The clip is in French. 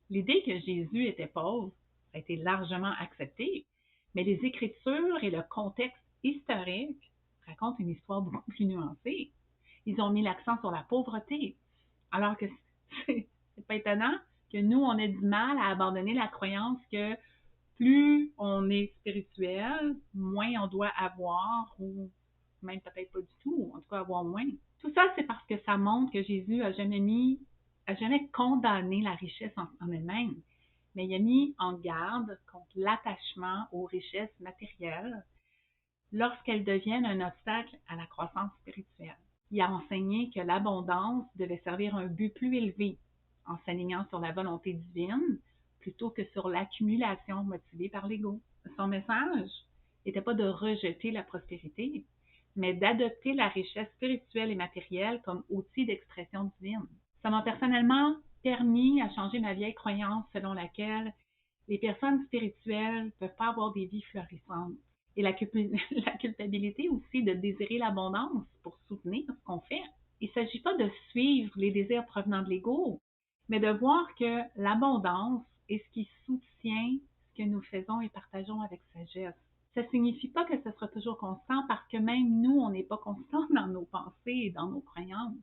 L'idée que Jésus était pauvre a été largement acceptée, mais les Écritures et le contexte historique racontent une histoire beaucoup plus nuancée. Ils ont mis l'accent sur la pauvreté, alors que c'est pas étonnant que nous, on ait du mal à abandonner la croyance que plus on est spirituel, moins on doit avoir, ou même peut-être pas du tout, ou en tout cas avoir moins. Tout ça, c'est parce que ça montre que Jésus a jamais condamné la richesse en elle-même, mais il a mis en garde contre l'attachement aux richesses matérielles lorsqu'elles deviennent un obstacle à la croissance spirituelle. Il a enseigné que l'abondance devait servir un but plus élevé, en s'alignant sur la volonté divine plutôt que sur l'accumulation motivée par l'ego. Son message n'était pas de rejeter la prospérité, mais d'adopter la richesse spirituelle et matérielle comme outil d'expression divine. Ça m'a personnellement permis à changer ma vieille croyance selon laquelle les personnes spirituelles ne peuvent pas avoir des vies florissantes. Et la culpabilité aussi de désirer l'abondance pour soutenir ce qu'on fait. Il ne s'agit pas de suivre les désirs provenant de l'ego, mais de voir que l'abondance est ce qui soutient ce que nous faisons et partageons avec sagesse. Ça ne signifie pas que ce sera toujours constant parce que même nous, on n'est pas constant dans nos pensées et dans nos croyances.